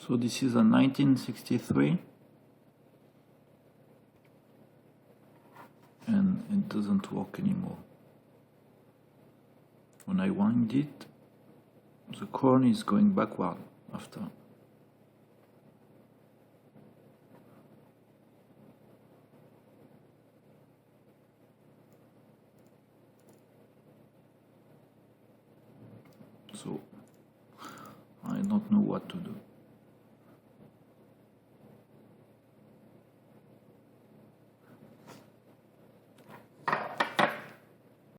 So this is a 1963 and it doesn't work anymore. When I wind it, the crown is going backward after. So I don't know what to do.